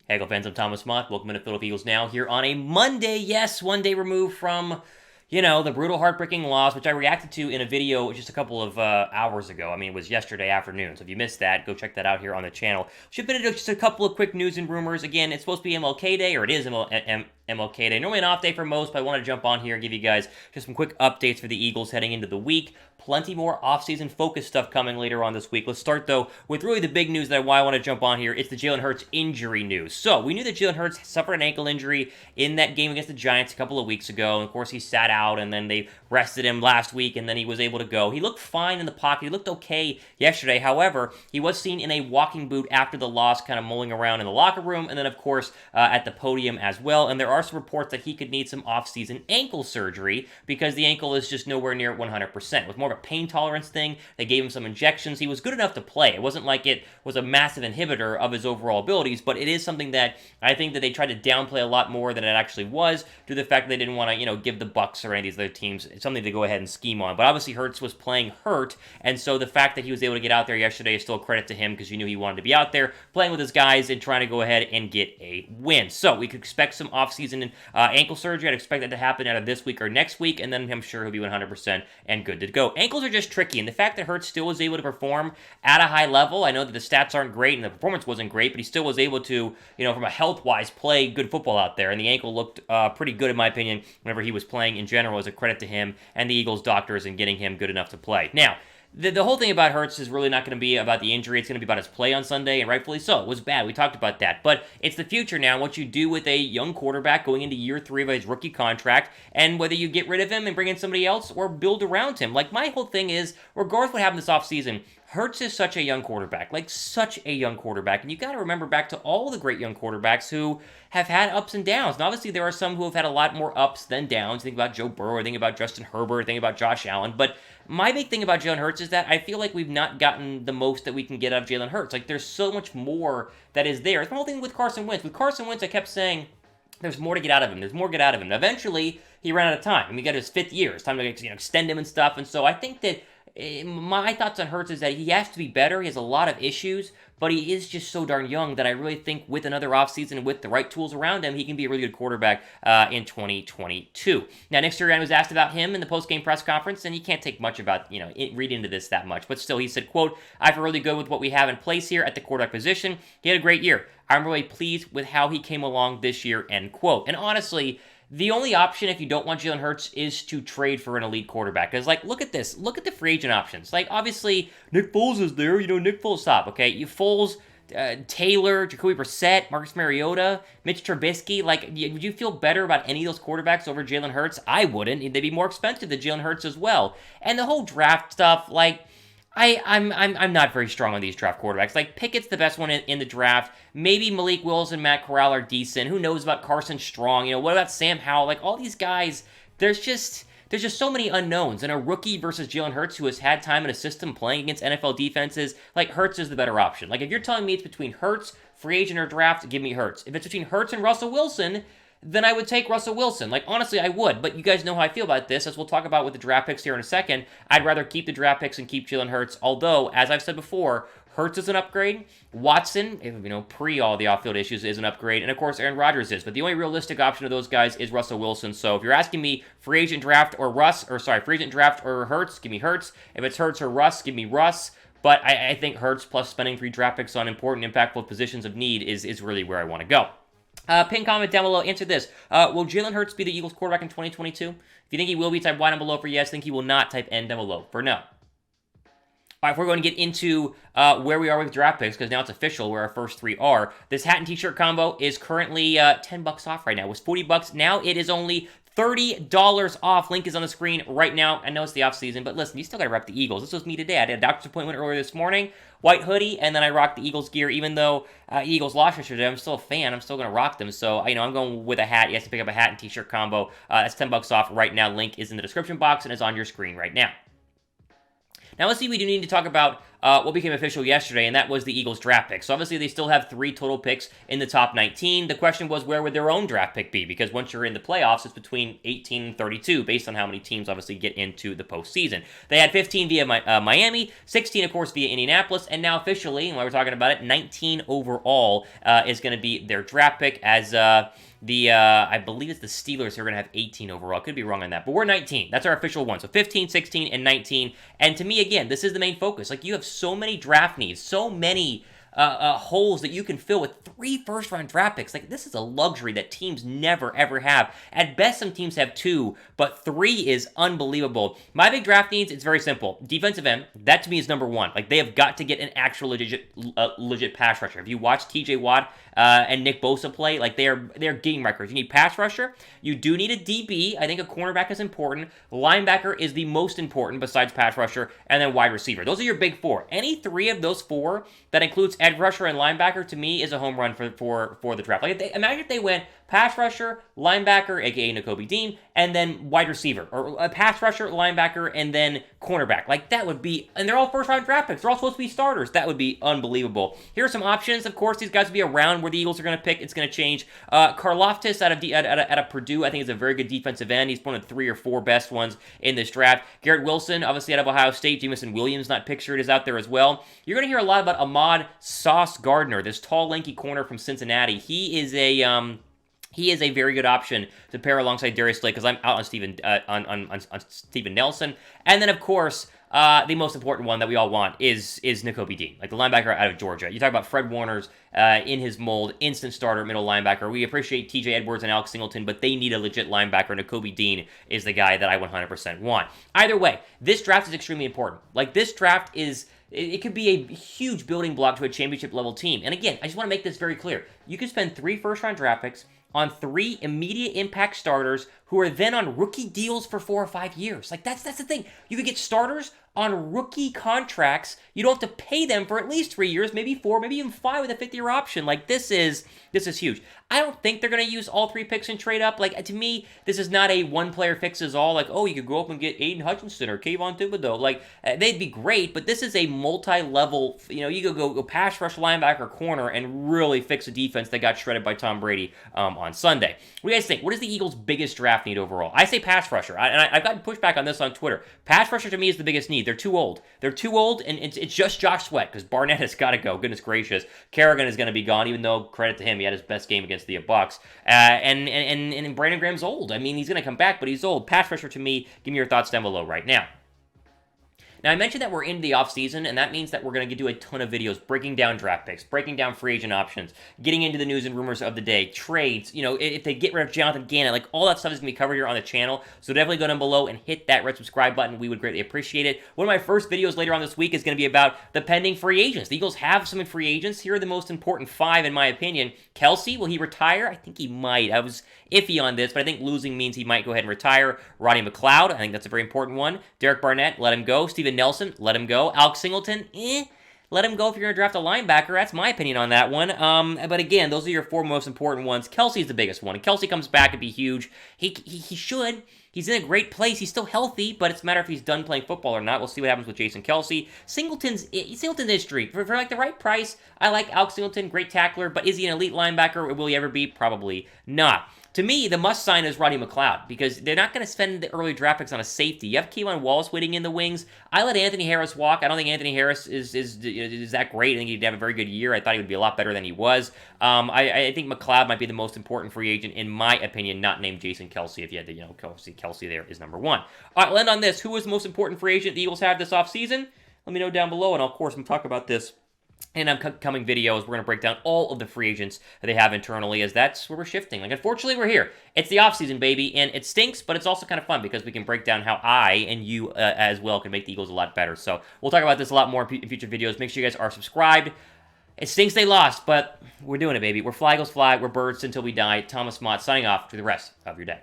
Hey, Eagle fans, I'm Thomas Mott. Welcome to Philadelphia Eagles Now here on a Monday. Yes, one day removed from, the brutal, heartbreaking loss, which I reacted to in a video just a couple of hours ago. I mean, it was yesterday afternoon, so if you missed that, go check that out here on the channel. Should have been just a couple of quick news and rumors. Again, it's supposed to be MLK Day, or it is MLK Day. Normally an off day for most, but I want to jump on here and give you guys just some quick updates for the Eagles heading into the week. Plenty more offseason focused stuff coming later on this week. Let's start, though, with really the big news why I want to jump on here. It's the Jalen Hurts injury news. So, we knew that Jalen Hurts suffered an ankle injury in that game against the Giants a couple of weeks ago. And, of course, he sat out, and then they rested him last week, and then he was able to go. He looked fine in the pocket. He looked okay yesterday. However, he was seen in a walking boot after the loss, kind of mulling around in the locker room, and then, of course, at the podium as well. And there are some reports that he could need some offseason ankle surgery because the ankle is just nowhere near 100%. It was more of a pain tolerance thing. They gave him some injections. He was good enough to play. It wasn't like it was a massive inhibitor of his overall abilities, but it is something that I think that they tried to downplay a lot more than it actually was due to the fact that they didn't want to, give the Bucs or any of these other teams something to go ahead and scheme on. But obviously Hurts was playing hurt, and so the fact that he was able to get out there yesterday is still a credit to him because you knew he wanted to be out there playing with his guys and trying to go ahead and get a win. So we could expect some offseason ankle surgery. I'd expect that to happen out of this week or next week, and then I'm sure he'll be 100% and good to go. Ankles are just tricky, and the fact that Hurts still was able to perform at a high level, I know that the stats aren't great and the performance wasn't great, but he still was able to, from a health-wise, play good football out there, and the ankle looked pretty good in my opinion whenever he was playing in general, as a credit to him and the Eagles doctors in getting him good enough to play. Now, the whole thing about Hurts is really not going to be about the injury. It's going to be about his play on Sunday, and rightfully so. It was bad. We talked about that. But it's the future now, what you do with a young quarterback going into year 3 of his rookie contract, and whether you get rid of him and bring in somebody else or build around him. Like, my whole thing is, regardless of what happened this offseason, Hurts is such a young quarterback, and you got to remember back to all the great young quarterbacks who have had ups and downs. And obviously, there are some who have had a lot more ups than downs. Think about Joe Burrow, think about Justin Herbert, think about Josh Allen. But my big thing about Jalen Hurts is that I feel like we've not gotten the most that we can get out of Jalen Hurts. Like, there's so much more that is there. It's the whole thing with Carson Wentz. With Carson Wentz, I kept saying, there's more to get out of him. There's more to get out of him. Eventually, he ran out of time. And we got his 5th year. It's time to extend him and stuff. And so I think that my thoughts on Hurts is that he has to be better. He has a lot of issues, but he is just so darn young that I really think with another offseason, with the right tools around him, he can be a really good quarterback in 2022. Now, Nick Sirianni was asked about him in the post-game press conference, and you can't take much about, read into this that much. But still, he said, quote, "I feel really good with what we have in place here at the quarterback position. He had a great year. I'm really pleased with how he came along this year," end quote. And honestly, the only option if you don't want Jalen Hurts is to trade for an elite quarterback. Because, look at this. Look at the free agent options. Obviously, Nick Foles is there. Nick Foles, stop, okay? You Foles, Taylor, Jacoby Brissett, Marcus Mariota, Mitch Trubisky. Would you feel better about any of those quarterbacks over Jalen Hurts? I wouldn't. They'd be more expensive than Jalen Hurts as well. And the whole draft stuff, I'm not very strong on these draft quarterbacks. Pickett's the best one in the draft. Maybe Malik Willis and Matt Corral are decent. Who knows about Carson Strong? What about Sam Howell? All these guys, there's just so many unknowns. And a rookie versus Jalen Hurts who has had time in a system playing against NFL defenses, Hurts is the better option. If you're telling me it's between Hurts, free agent, or draft, give me Hurts. If it's between Hurts and Russell Wilson, then I would take Russell Wilson. Honestly, I would. But you guys know how I feel about this, as we'll talk about with the draft picks here in a second. I'd rather keep the draft picks and keep Jalen Hurts. Although, as I've said before, Hurts is an upgrade. Watson, pre all the off-field issues, is an upgrade. And, of course, Aaron Rodgers is. But the only realistic option of those guys is Russell Wilson. So if you're asking me free agent draft or Hurts, give me Hurts. If it's Hurts or Russ, give me Russ. But I think Hurts plus spending 3 draft picks on important, impactful positions of need is really where I want to go. Pin comment down below. Answer this. Will Jalen Hurts be the Eagles quarterback in 2022? If you think he will be, type Y down below for yes. Think he will not, type N down below for no. All right, we're going to get into where we are with draft picks, because now it's official where our first 3 are. This hat and t-shirt combo is currently $10 off right now. It was $40. Now it is only $30 off. Link is on the screen right now. I know it's the off season, but listen, you still got to rep the Eagles. This was me today. I did a doctor's appointment earlier this morning. White hoodie, and then I rocked the Eagles gear. Even though Eagles lost yesterday, I'm still a fan. I'm still going to rock them. So, I'm going with a hat. You have to pick up a hat and t-shirt combo. That's $10 off right now. Link is in the description box and is on your screen right now. Now, let's see, we do need to talk about what became official yesterday, and that was the Eagles draft pick. So obviously they still have 3 total picks in the top 19. The question was, where would their own draft pick be? Because once you're in the playoffs, it's between 18 and 32, based on how many teams obviously get into the postseason. They had 15 via Miami, 16, of course, via Indianapolis, and now officially, and while we're talking about it, 19 overall is going to be their draft pick, as I believe it's the Steelers who are going to have 18 overall. Could be wrong on that, but we're 19. That's our official one. So 15, 16, and 19. And to me, again, this is the main focus. Like, you have so many draft needs, so many holes that you can fill with 3 first-round draft picks. Like, this is a luxury that teams never, ever have. At best, some teams have 2, but 3 is unbelievable. My big draft needs, it's very simple. Defensive end, that to me is number 1. Like, they have got to get an actual legit pass rusher. If you watch TJ Watt and Nick Bosa play, like, they're game records. You need pass rusher. You do need a DB. I think a cornerback is important. Linebacker is the most important besides pass rusher, and then wide receiver. Those are your big 4. Any 3 of those 4 that includes edge rusher and linebacker, to me, is a home run for the draft. Like, imagine if they went pass rusher, linebacker, aka Nakobe Dean, and then wide receiver, or a pass rusher, linebacker, and then cornerback. Like, that would be, and they're all first-round draft picks. They're all supposed to be starters. That would be unbelievable. Here are some options. Of course, these guys will be around where the Eagles are going to pick. It's going to change. Karlaftis out of Purdue, I think, is a very good defensive end. He's one of the 3 or 4 best ones in this draft. Garrett Wilson, obviously out of Ohio State. Jamison Williams, not pictured, is out there as well. You're going to hear a lot about Ahmad Sauce Gardner, this tall, lanky corner from Cincinnati. He is a very good option to pair alongside Darius Slay, because I'm out on Steven Nelson. And then, of course, the most important one that we all want is Nakobe Dean, like the linebacker out of Georgia. You talk about Fred Warner's in his mold, instant starter, middle linebacker. We appreciate TJ Edwards and Alex Singleton, but they need a legit linebacker. Nakobe Dean is the guy that I 100% want. Either way, this draft is extremely important. Like, this draft is... It could be a huge building block to a championship-level team. And again, I just want to make this very clear. You can spend 3 first-round draft picks on 3 immediate impact starters who are then on rookie deals for 4 or 5 years. Like, that's the thing. You could get starters on rookie contracts. You don't have to pay them for at least 3 years, maybe 4, maybe even 5 with a 5th-year option. Like, this is huge. I don't think they're going to use all 3 picks and trade up. Like, to me, this is not a one-player fixes-all. Like, oh, you could go up and get Aiden Hutchinson or Kayvon Thibodeau. Like, they'd be great, but this is a multi-level, you could go pass rush, linebacker, corner, and really fix a defense that got shredded by Tom Brady on Sunday. What do you guys think? What is the Eagles' biggest draft need overall? I say pass rusher. I've gotten pushback on this on Twitter. Pass rusher to me is the biggest need. They're too old. They're too old, and it's just Josh Sweat, because Barnett has got to go. Goodness gracious. Kerrigan is going to be gone, even though, credit to him, he had his best game against the Bucs. And Brandon Graham's old. I mean, he's going to come back, but he's old. Pass rusher to me. Give me your thoughts down below right now. Now, I mentioned that we're into the offseason, and that means that we're going to do a ton of videos breaking down draft picks, breaking down free agent options, getting into the news and rumors of the day, trades, if they get rid of Jonathan Gannon, like, all that stuff is going to be covered here on the channel, so definitely go down below and hit that red subscribe button. We would greatly appreciate it. One of my first videos later on this week is going to be about the pending free agents. The Eagles have some free agents. Here are the most important 5, in my opinion. Kelsey, will he retire? I think he might. I was iffy on this, but I think losing means he might go ahead and retire. Rodney McLeod, I think that's a very important one. Derek Barnett, let him go. Steven Nelson, let him go. Alex Singleton, let him go if you're going to draft a linebacker. That's my opinion on that one. But again, those are your 4 most important ones. Kelsey's the biggest one. If Kelsey comes back, it'd be huge. He should. He's in a great place. He's still healthy, but it's a matter if he's done playing football or not. We'll see what happens with Jason Kelsey. Singleton's history. For like the right price, I like Alex Singleton, great tackler, but is he an elite linebacker, or will he ever be? Probably not. To me, the must-sign is Rodney McLeod, because they're not going to spend the early draft picks on a safety. You have Keion Wallace waiting in the wings. I let Anthony Harris walk. I don't think Anthony Harris is that great. I think he'd have a very good year. I thought he would be a lot better than he was. I think McLeod might be the most important free agent, in my opinion, not named Jason Kelsey. If you had to, Kelsey there is number 1. All right, we'll end on this. Who is the most important free agent the Eagles have this offseason? Let me know down below, and of course, I'm talk about this in upcoming videos. We're going to break down all of the free agents that they have internally, as that's where we're shifting. Like, unfortunately, we're here. It's the offseason, baby, and it stinks, but it's also kind of fun because we can break down how I and you as well can make the Eagles a lot better. So we'll talk about this a lot more in future videos. Make sure you guys are subscribed. It stinks they lost, but we're doing it, baby. We're Fly Eagles Fly. We're birds until we die. Thomas Mott signing off for the rest of your day.